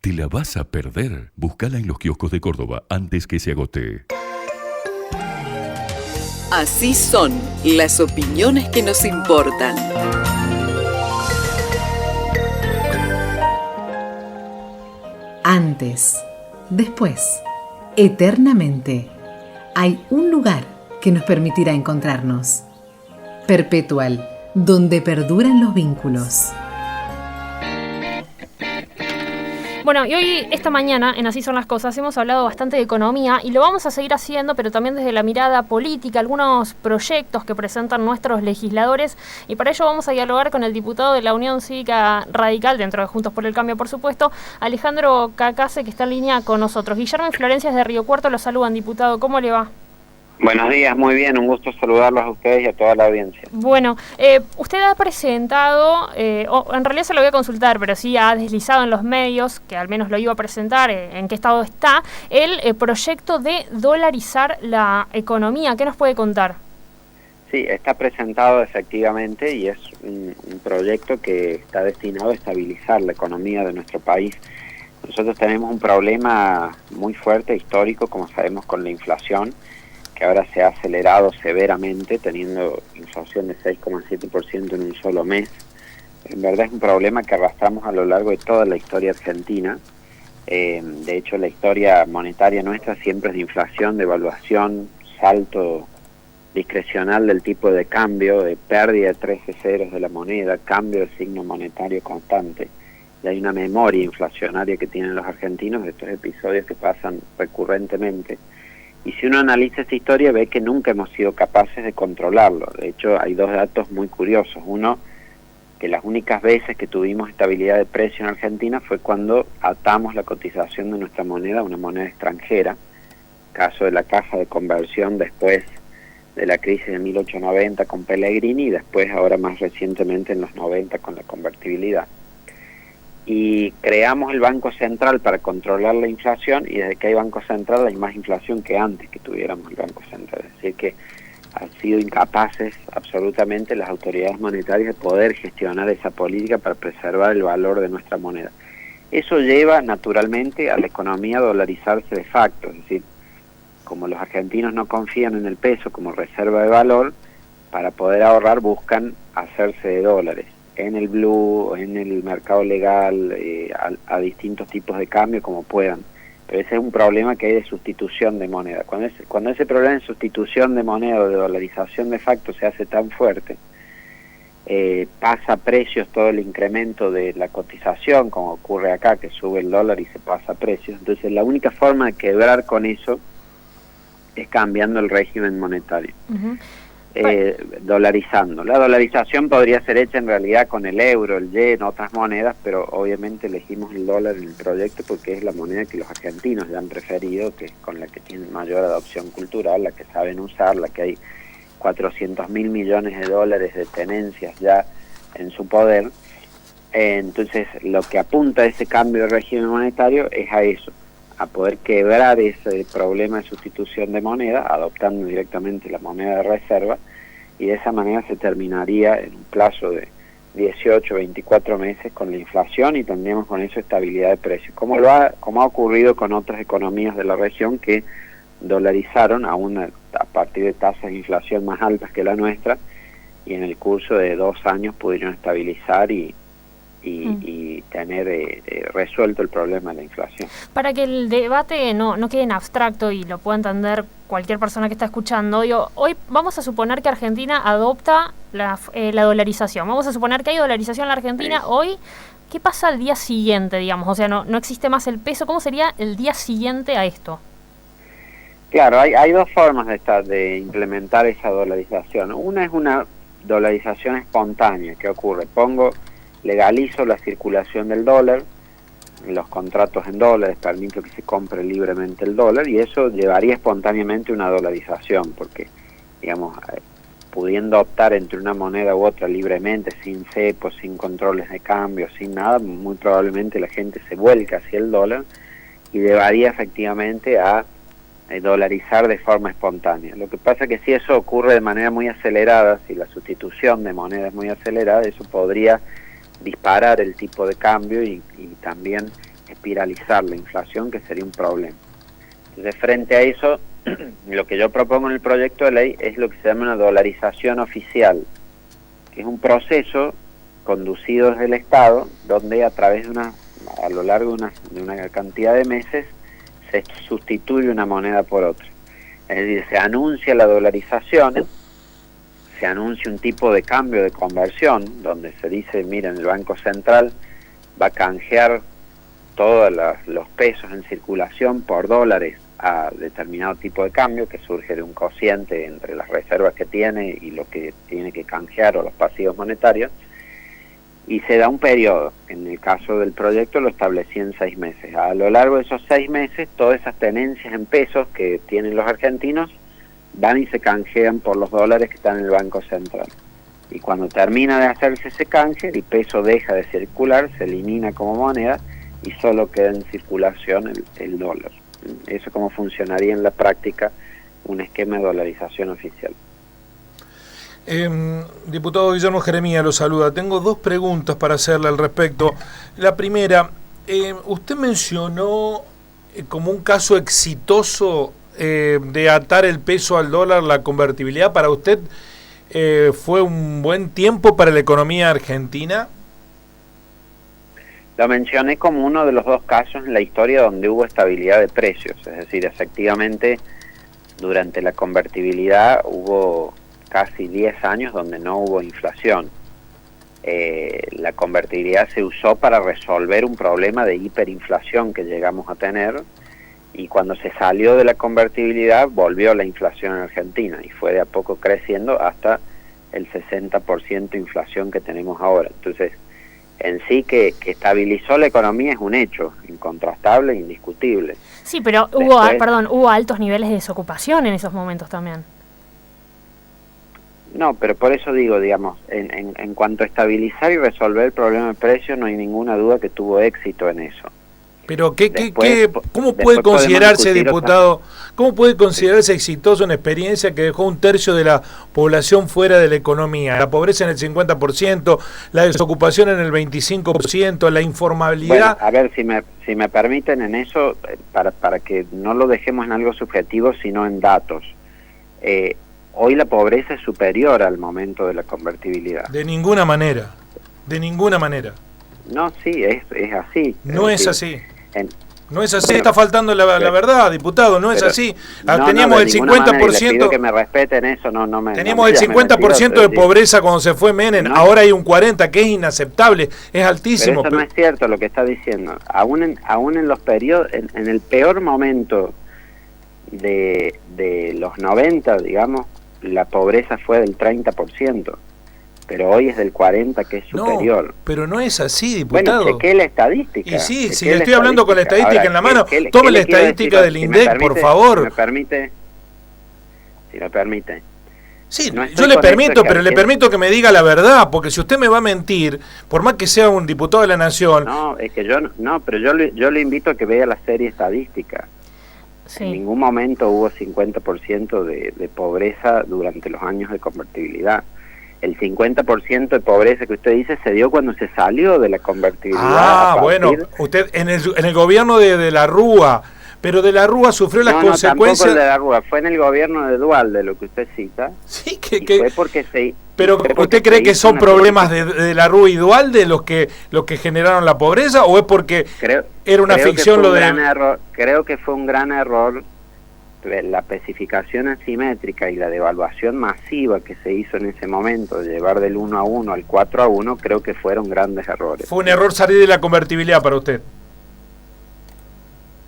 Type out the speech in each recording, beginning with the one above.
¿Te la vas a perder? Búscala en los kioscos de Córdoba antes que se agote. Así son las opiniones que nos importan. Antes, después, eternamente, hay un lugar que nos permitirá encontrarnos. Perpetual, donde perduran los vínculos. Bueno, y hoy, esta mañana, en Así son las cosas, hemos hablado bastante de economía y lo vamos a seguir haciendo, pero también desde la mirada política, algunos proyectos que presentan nuestros legisladores, y para ello vamos a dialogar con el diputado de la Unión Cívica Radical, dentro de Juntos por el Cambio, por supuesto, Alejandro Cacase, que está en línea con nosotros. Guillermo y Florencia desde Río Cuarto lo saludan, diputado. ¿Cómo le va? Buenos días, muy bien, un gusto saludarlos a ustedes y a toda la audiencia. Bueno, usted ha presentado, o en realidad se lo voy a consultar, pero sí ha deslizado en los medios, que al menos lo iba a presentar, en qué estado está, el proyecto de dolarizar la economía. ¿Qué nos puede contar? Sí, está presentado efectivamente y es un proyecto que está destinado a estabilizar la economía de nuestro país. Nosotros tenemos un problema muy fuerte, histórico, como sabemos, con la inflación, que ahora se ha acelerado severamente, teniendo inflación de 6,7% en un solo mes. En verdad es un problema que arrastramos a lo largo de toda la historia argentina. De hecho, la historia monetaria nuestra siempre es de inflación, devaluación, salto discrecional del tipo de cambio, de pérdida de 13 ceros de la moneda, cambio de signo monetario constante. Y hay una memoria inflacionaria que tienen los argentinos de estos episodios que pasan recurrentemente. Y si uno analiza esta historia ve que nunca hemos sido capaces de controlarlo. De hecho, hay dos datos muy curiosos. Uno, que las únicas veces que tuvimos estabilidad de precio en Argentina fue cuando atamos la cotización de nuestra moneda a una moneda extranjera. Caso de la caja de conversión después de la crisis de 1890 con Pellegrini y después ahora más recientemente en los 90 con la convertibilidad. Y creamos el Banco Central para controlar la inflación, y desde que hay Banco Central hay más inflación que antes que tuviéramos el Banco Central. Es decir, que han sido incapaces absolutamente las autoridades monetarias de poder gestionar esa política para preservar el valor de nuestra moneda. Eso lleva naturalmente a la economía a dolarizarse de facto, es decir, como los argentinos no confían en el peso como reserva de valor, para poder ahorrar buscan hacerse de dólares en el blue, en el mercado legal, a distintos tipos de cambio como puedan. Pero ese es un problema que hay de sustitución de moneda. Cuando ese problema de sustitución de moneda o de dolarización de facto se hace tan fuerte, pasa a precios todo el incremento de la cotización, como ocurre acá, que sube el dólar y se pasa a precios. Entonces la única forma de quebrar con eso es cambiando el régimen monetario. Uh-huh. Dolarizando. La dolarización podría ser hecha en realidad con el euro, el yen, otras monedas, pero obviamente elegimos el dólar en el proyecto porque es la moneda que los argentinos ya han preferido, que es con la que tienen mayor adopción cultural, la que saben usar, la que hay 400.000 millones de dólares de tenencias ya en su poder. Entonces lo que apunta a ese cambio de régimen monetario es a eso, a poder quebrar ese problema de sustitución de moneda, adoptando directamente la moneda de reserva, y de esa manera se terminaría en un plazo de 18, 24 meses con la inflación y tendríamos con eso estabilidad de precios, como ha ocurrido con otras economías de la región que dolarizaron a partir de tasas de inflación más altas que la nuestra, y en el curso de 2 años pudieron estabilizar y tener resuelto el problema de la inflación. Para que el debate no quede en abstracto y lo pueda entender cualquier persona que está escuchando, hoy vamos a suponer que Argentina adopta la dolarización. Vamos a suponer que hay dolarización en la Argentina. Sí. Hoy, ¿qué pasa al día siguiente, digamos? O sea, no existe más el peso. ¿Cómo sería el día siguiente a esto? Claro, hay dos formas de implementar esa dolarización. Una es una dolarización espontánea. ¿Qué ocurre? Legalizo la circulación del dólar, los contratos en dólares, permito que se compre libremente el dólar, y eso llevaría espontáneamente una dolarización, porque, digamos, pudiendo optar entre una moneda u otra libremente, sin cepos, sin controles de cambio, sin nada, muy probablemente la gente se vuelca hacia el dólar y llevaría efectivamente a dolarizar de forma espontánea. Lo que pasa es que si eso ocurre de manera muy acelerada, si la sustitución de moneda es muy acelerada, eso podría disparar el tipo de cambio y también espiralizar la inflación, que sería un problema. Entonces, frente a eso, lo que yo propongo en el proyecto de ley es lo que se llama una dolarización oficial, que es un proceso conducido desde el Estado, donde a través de a lo largo de una cantidad de meses se sustituye una moneda por otra. Es decir, se anuncia la dolarización, se anuncia un tipo de cambio de conversión, donde se dice, miren, el Banco Central va a canjear todos los pesos en circulación por dólares a determinado tipo de cambio que surge de un cociente entre las reservas que tiene y lo que tiene que canjear o los pasivos monetarios, y se da un periodo. En el caso del proyecto lo establecí en 6 meses. A lo largo de esos 6 meses, todas esas tenencias en pesos que tienen los argentinos van y se canjean por los dólares que están en el Banco Central. Y cuando termina de hacerse ese canje, el peso deja de circular, se elimina como moneda y solo queda en circulación el dólar. Eso es como funcionaría en la práctica un esquema de dolarización oficial. Diputado Guillermo Jeremía lo saluda. Tengo 2 preguntas para hacerle al respecto. La primera, usted mencionó como un caso exitoso de atar el peso al dólar la convertibilidad. ¿Para usted fue un buen tiempo para la economía argentina? Lo mencioné como uno de los 2 casos en la historia donde hubo estabilidad de precios. Es decir, efectivamente, durante la convertibilidad hubo casi 10 años donde no hubo inflación. La convertibilidad se usó para resolver un problema de hiperinflación que llegamos a tener, y cuando se salió de la convertibilidad volvió la inflación en Argentina y fue de a poco creciendo hasta el 60% de inflación que tenemos ahora. Entonces, en sí que estabilizó la economía es un hecho incontrastable e indiscutible. Sí, pero hubo altos niveles de desocupación en esos momentos también. No, pero por eso digo, digamos, en cuanto a estabilizar y resolver el problema de precios, no hay ninguna duda que tuvo éxito en eso. Pero ¿cómo puede considerarse, diputado, cómo puede considerarse exitoso una experiencia que dejó 1/3 de la población fuera de la economía? La pobreza en el 50%, la desocupación en el 25%, la informabilidad... Bueno, a ver, si me permiten en eso, para que no lo dejemos en algo subjetivo, sino en datos. Hoy la pobreza es superior al momento de la convertibilidad. De ninguna manera, de ninguna manera. No, sí, es así. No es así. No es así, está faltando la verdad, diputado, no es así. Teníamos el 50%... Le pido que me respeten eso, no me... Teníamos el 50% de pobreza cuando se fue Menem, ahora hay un 40%, que es inaceptable, es altísimo. Pero eso no es cierto lo que está diciendo. Aún en los periodos, en el peor momento de los 90, digamos, la pobreza fue del 30%. Pero hoy es del 40%, que es superior. No, pero no es así, diputado. Bueno, chequé la estadística. Y sí, si le estoy hablando con la estadística en la mano, tome la estadística del INDEC, por favor. Si me permite. Sí, yo le permito, pero le permito que me diga la verdad, porque si usted me va a mentir, por más que sea un diputado de la Nación... No, es que pero yo le invito a que vea la serie estadística. Sí. En ningún momento hubo 50% de pobreza durante los años de convertibilidad. El 50% de pobreza que usted dice se dio cuando se salió de la convertibilidad. Bueno, usted en el gobierno de la Rúa, pero de la Rúa sufrió las consecuencias... No, tampoco de la Rúa, fue en el gobierno de Duhalde lo que usted cita. Sí, fue porque pero ¿usted cree que son problemas de la Rúa y Duhalde los que generaron la pobreza, o es porque era una ficción lo de... Creo que fue un gran error la especificación asimétrica y la devaluación masiva que se hizo en ese momento, de llevar del 1-1 al 4-1, creo que fueron grandes errores. ¿Fue un error salir de la convertibilidad para usted?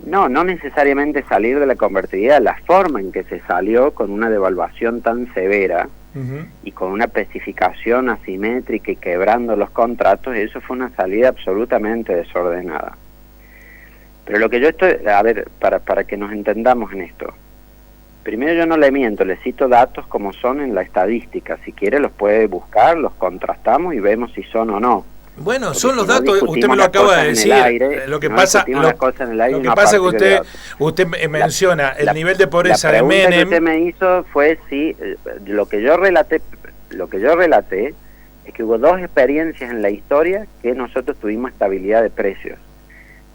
No necesariamente salir de la convertibilidad, la forma en que se salió con una devaluación tan severa y con una especificación asimétrica y quebrando los contratos, eso fue una salida absolutamente desordenada. Pero lo que yo estoy... A ver, para que nos entendamos en esto. Primero, yo no le miento, le cito datos como son en la estadística. Si quiere los puede buscar, los contrastamos y vemos si son o no. Bueno, porque son los datos, usted me lo acaba de decir. Lo que pasa es que usted menciona el nivel de pobreza de Menem. La pregunta que usted me hizo fue si lo que yo relaté es que hubo 2 experiencias en la historia que nosotros tuvimos estabilidad de precios.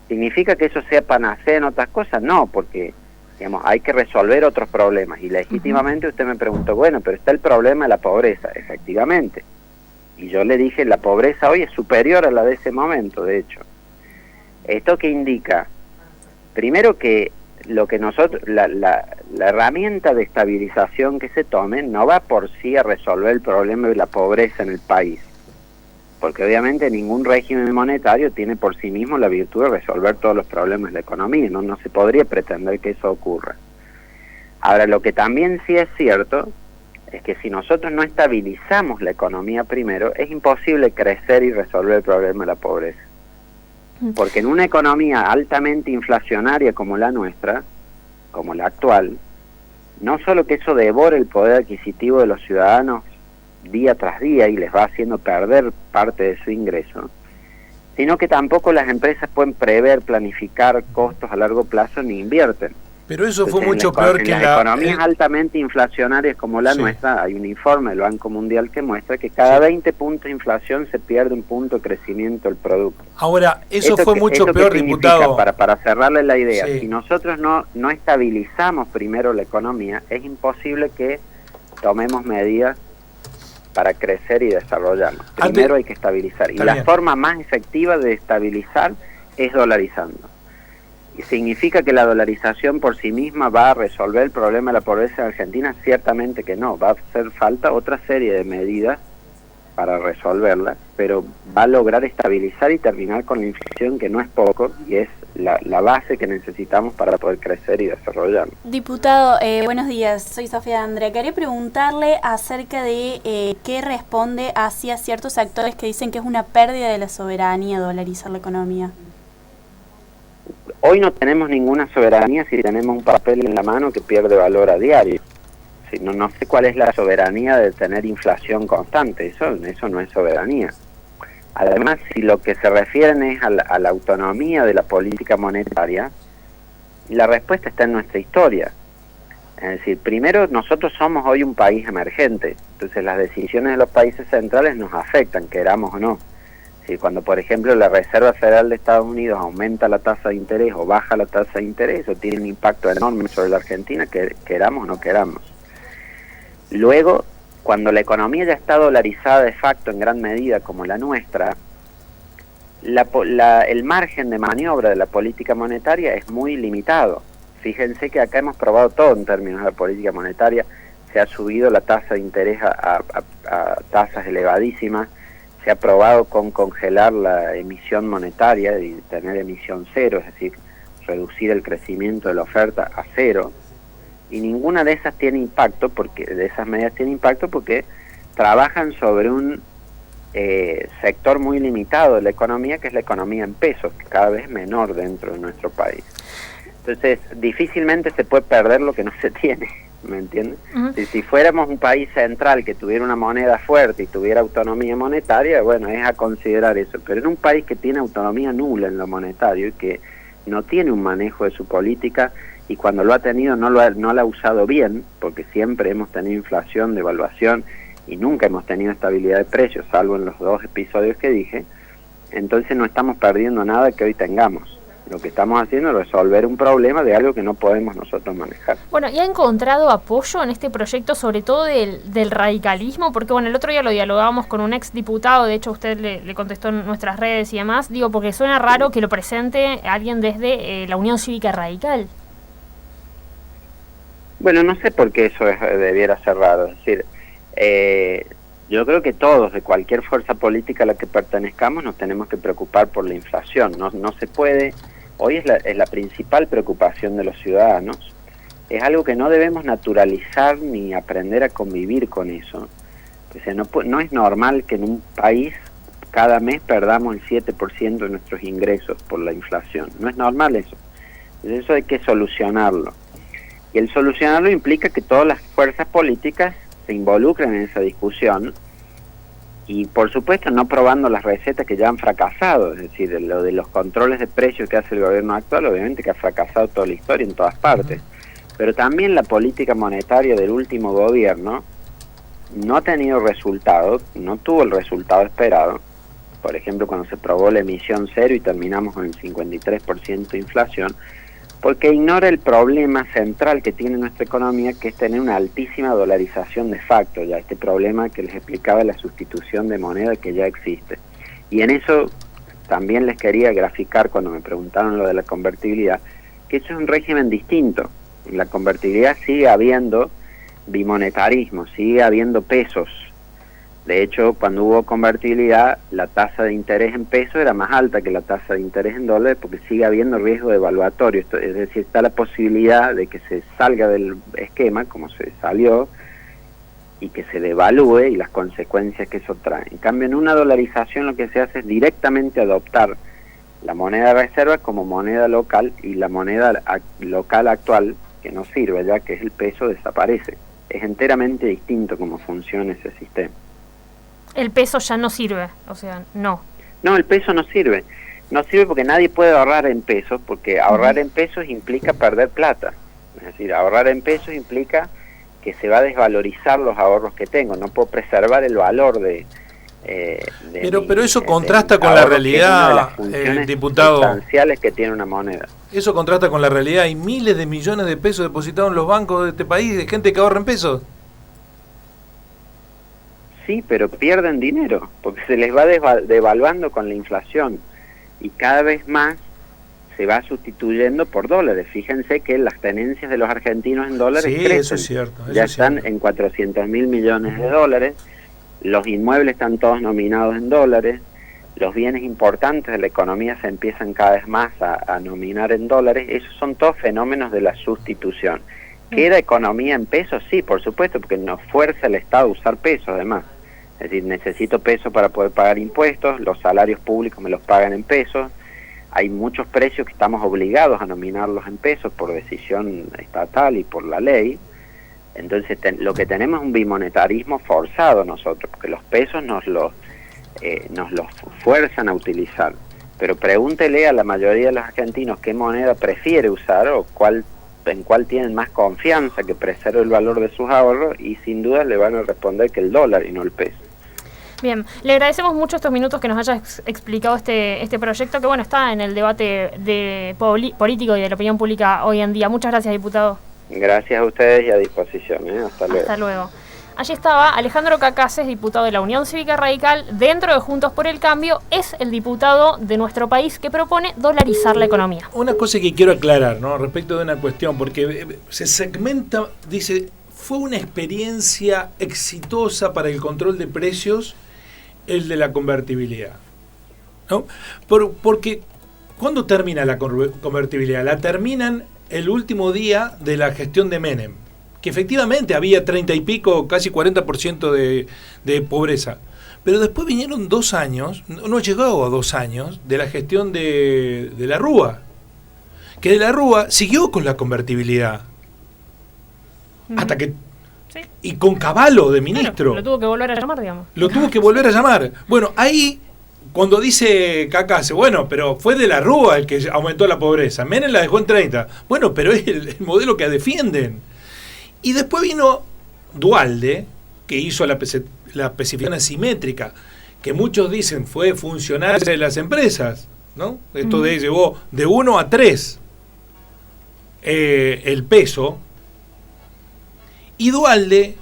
¿Significa que eso sea panacea en otras cosas? No, porque digamos, hay que resolver otros problemas. Y legítimamente usted me preguntó, bueno, pero está el problema de la pobreza, efectivamente. Y yo le dije, la pobreza hoy es superior a la de ese momento, de hecho. ¿Esto qué indica? Primero que lo que nosotros, la herramienta de estabilización que se tome no va por sí a resolver el problema de la pobreza en el país, porque obviamente ningún régimen monetario tiene por sí mismo la virtud de resolver todos los problemas de la economía, no se podría pretender que eso ocurra. Ahora, lo que también sí es cierto es que si nosotros no estabilizamos la economía primero, es imposible crecer y resolver el problema de la pobreza. Porque en una economía altamente inflacionaria como la nuestra, como la actual, no solo que eso devora el poder adquisitivo de los ciudadanos día tras día y les va haciendo perder parte de su ingreso, sino que tampoco las empresas pueden prever, planificar costos a largo plazo ni invierten. Pero eso fue mucho peor que las economías altamente inflacionarias como la nuestra. Hay un informe del Banco Mundial que muestra que cada 20 puntos de inflación se pierde un punto de crecimiento del producto. Ahora, eso fue mucho peor, diputado. Para cerrarle la idea, si nosotros no estabilizamos primero la economía, es imposible que tomemos medidas para crecer y desarrollarnos. Primero hay que estabilizar. Y la forma más efectiva de estabilizar es dolarizando. ¿Y significa que la dolarización por sí misma va a resolver el problema de la pobreza en Argentina? Ciertamente que no, va a hacer falta otra serie de medidas para resolverla, pero va a lograr estabilizar y terminar con la inflación, que no es poco, y es la base que necesitamos para poder crecer y desarrollarnos. Diputado, buenos días, soy Sofía Andrea. Quería preguntarle acerca de qué responde hacia ciertos actores que dicen que es una pérdida de la soberanía dolarizar la economía. Hoy no tenemos ninguna soberanía si tenemos un papel en la mano que pierde valor a diario. Si no sé cuál es la soberanía de tener inflación constante, eso no es soberanía. Además, si lo que se refieren es a la autonomía de la política monetaria, la respuesta está en nuestra historia. Es decir, primero, nosotros somos hoy un país emergente, entonces las decisiones de los países centrales nos afectan, queramos o no. Si cuando, por ejemplo, la Reserva Federal de Estados Unidos aumenta la tasa de interés o baja la tasa de interés, eso tiene un impacto enorme sobre la Argentina, queramos o no queramos. Luego, cuando la economía ya está dolarizada de facto en gran medida como la nuestra, el margen de maniobra de la política monetaria es muy limitado. Fíjense que acá hemos probado todo en términos de política monetaria, se ha subido la tasa de interés a tasas elevadísimas, se ha probado con congelar la emisión monetaria y tener emisión cero, es decir, reducir el crecimiento de la oferta a cero, y ninguna de esas tiene impacto, de esas medidas tiene impacto porque trabajan sobre un sector muy limitado de la economía, que es la economía en pesos, que cada vez es menor dentro de nuestro país. Entonces, difícilmente se puede perder lo que no se tiene, ¿me entiendes? Si fuéramos un país central que tuviera una moneda fuerte y tuviera autonomía monetaria, bueno, es a considerar eso. Pero en un país que tiene autonomía nula en lo monetario y que no tiene un manejo de su política, y cuando lo ha tenido no la ha usado bien, porque siempre hemos tenido inflación, devaluación, y nunca hemos tenido estabilidad de precios, salvo en los 2 episodios que dije, entonces no estamos perdiendo nada que hoy tengamos. Lo que estamos haciendo es resolver un problema de algo que no podemos nosotros manejar. Bueno, ¿y ha encontrado apoyo en este proyecto, sobre todo del radicalismo? Porque bueno, el otro día lo dialogábamos con un ex diputado, de hecho usted le contestó en nuestras redes y demás, digo, porque suena raro que lo presente alguien desde la Unión Cívica Radical. Bueno, no sé por qué eso debiera ser raro, es decir, yo creo que todos, de cualquier fuerza política a la que pertenezcamos, nos tenemos que preocupar por la inflación. No se puede, hoy es la principal preocupación de los ciudadanos, es algo que no debemos naturalizar ni aprender a convivir con eso. O sea, no es normal que en un país cada mes perdamos el 7% de nuestros ingresos por la inflación, no es normal eso. Entonces eso hay que solucionarlo. Y el solucionarlo implica que todas las fuerzas políticas se involucren en esa discusión y, por supuesto, no probando las recetas que ya han fracasado. Es decir, lo de los controles de precios que hace el gobierno actual, obviamente que ha fracasado toda la historia en todas partes, pero también la política monetaria del último gobierno no ha tenido resultado, no tuvo el resultado esperado, por ejemplo, cuando se aprobó la emisión cero y terminamos con el 53% de inflación, porque ignora el problema central que tiene nuestra economía, que es tener una altísima dolarización de facto, ya este problema que les explicaba, la sustitución de moneda que ya existe. Y en eso también les quería graficar cuando me preguntaron lo de la convertibilidad, que eso es un régimen distinto. En la convertibilidad sigue habiendo bimonetarismo, sigue habiendo pesos. De hecho, cuando hubo convertibilidad, la tasa de interés en pesos era más alta que la tasa de interés en dólares, porque sigue habiendo riesgo devaluatorio. Es decir, está la posibilidad de que se salga del esquema, como se salió, y que se devalúe y las consecuencias que eso trae. En cambio, en una dolarización lo que se hace es directamente adoptar la moneda de reserva como moneda local, y la moneda local actual, que no sirve ya, que es el peso, desaparece. Es enteramente distinto cómo funciona ese sistema. El peso ya no sirve, o sea, no. No, el peso no sirve. No sirve porque nadie puede ahorrar en pesos, porque ahorrar en pesos implica perder plata. Es decir, ahorrar en pesos implica que se va a desvalorizar los ahorros que tengo. No puedo preservar el valor de pero eso contrasta con la realidad, diputado. Sustanciales que tiene una moneda. Eso contrasta con la realidad. Hay miles de millones de pesos depositados en los bancos de este país, de gente que ahorra en pesos. Sí, pero pierden dinero, porque se les va devaluando con la inflación, y cada vez más se va sustituyendo por dólares. Fíjense que las tenencias de los argentinos en dólares crecen. Eso es cierto. Ya están en 400.000 millones de dólares, los inmuebles están todos nominados en dólares, los bienes importantes de la economía se empiezan cada vez más a nominar en dólares. Esos son todos fenómenos de la sustitución. ¿Queda economía en pesos? Sí, por supuesto, porque nos fuerza el Estado a usar pesos, además. Es decir, necesito pesos para poder pagar impuestos, los salarios públicos me los pagan en pesos, hay muchos precios que estamos obligados a nominarlos en pesos por decisión estatal y por la ley. Entonces lo que tenemos es un bimonetarismo forzado nosotros, porque los pesos nos los fuerzan a utilizar. Pero pregúntele a la mayoría de los argentinos qué moneda prefiere usar o en cuál tienen más confianza que preserve el valor de sus ahorros, y sin duda le van a responder que el dólar y no el peso. Bien, le agradecemos mucho estos minutos que nos haya explicado este proyecto, que bueno, está en el debate político y de la opinión pública hoy en día. Muchas gracias, diputado. Gracias a ustedes y a disposición. Hasta luego. Hasta luego. Allí estaba Alejandro Cacaces, diputado de la Unión Cívica Radical, dentro de Juntos por el Cambio. Es el diputado de nuestro país que propone dolarizar la economía. Una cosa que quiero aclarar, ¿no?, respecto de una cuestión, porque se segmenta, dice, fue una experiencia exitosa para el control de precios el de la convertibilidad, ¿no? Porque ¿cuándo termina la convertibilidad? La terminan el último día de la gestión de Menem, que efectivamente había 30 y pico, casi 40% de pobreza. Pero después vinieron 2 años, no llegó a 2 años, de la gestión de la Rúa, que de la Rúa siguió con la convertibilidad. Hasta que... Sí. Y con Cavallo de ministro. Bueno, lo tuvo que volver a llamar, digamos. Lo tuvo que volver a llamar. Bueno, ahí, cuando dice Cacace, bueno, pero fue de la Rúa el que aumentó la pobreza. Menem la dejó en 30. Bueno, pero es el modelo que defienden. Y después vino Duhalde, que hizo la especificación asimétrica, que muchos dicen fue funcionaria de las empresas, ¿no? Esto llevó de 1 a 3 el peso. Y Duhalde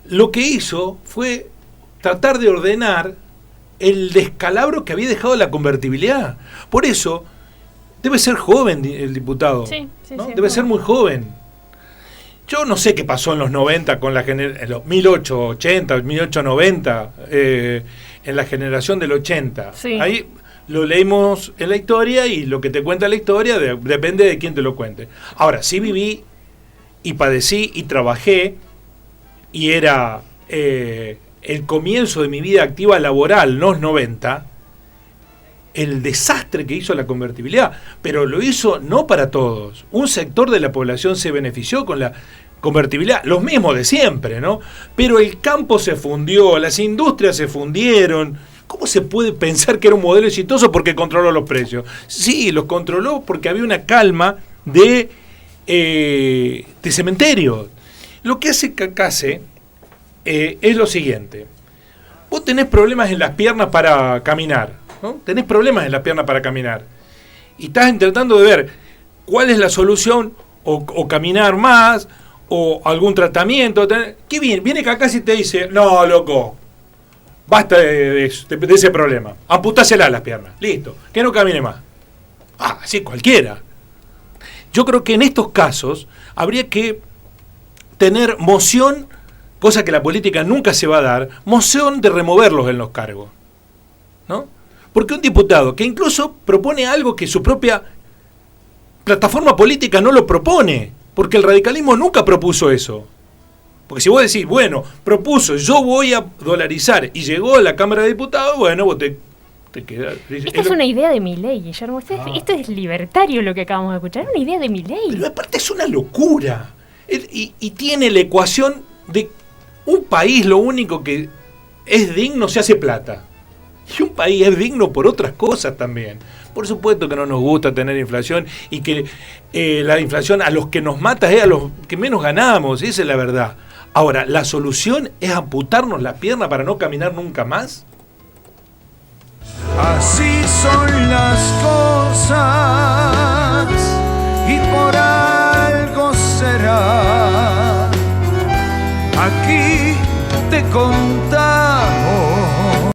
lo que hizo fue tratar de ordenar el descalabro que había dejado la convertibilidad. Por eso, debe ser joven el diputado, ¿no? Debe ser muy joven. Yo no sé qué pasó en los 90 con en los 1880, 1890, en la generación del 80. Sí. Ahí lo leímos en la historia, y lo que te cuenta la historia depende de quién te lo cuente. Ahora, sí viví y padecí y trabajé, y era el comienzo de mi vida activa laboral, los 90, el desastre que hizo la convertibilidad, pero lo hizo no para todos. Un sector de la población se benefició con la convertibilidad, los mismos de siempre, ¿no? Pero el campo se fundió, las industrias se fundieron. ¿Cómo se puede pensar que era un modelo exitoso porque controló los precios? Sí, los controló porque había una calma de cementerio. Lo que hace Cacace es lo siguiente: vos tenés problemas en las piernas para caminar, ¿no? Tenés problemas en las piernas para caminar. Y estás intentando de ver cuál es la solución, o caminar más, o algún tratamiento. ¿Qué viene? Viene Cacas y te dice, no, loco, basta de ese problema. Amputásela las piernas. Listo. Que no camine más. Así cualquiera. Yo creo que en estos casos habría que tener moción, cosa que la política nunca se va a dar, moción de removerlos en los cargos, ¿no? Porque un diputado que incluso propone algo que su propia plataforma política no lo propone, porque el radicalismo nunca propuso eso. Porque si vos decís, bueno, propuso, yo voy a dolarizar, y llegó a la Cámara de Diputados, bueno, vos te quedás. Esta es una idea de Milei, Guillermo. Esto es libertario lo que acabamos de escuchar, es una idea de Milei. Pero aparte es una locura. Y tiene la ecuación de un país, lo único que es digno se hace plata. Y un país es digno por otras cosas también. Por supuesto que no nos gusta tener inflación, y que la inflación a los que nos mata es a los que menos ganamos, esa es la verdad. Ahora, ¿la solución es amputarnos la pierna para no caminar nunca más? Así son las cosas y por algo será. Aquí te contamos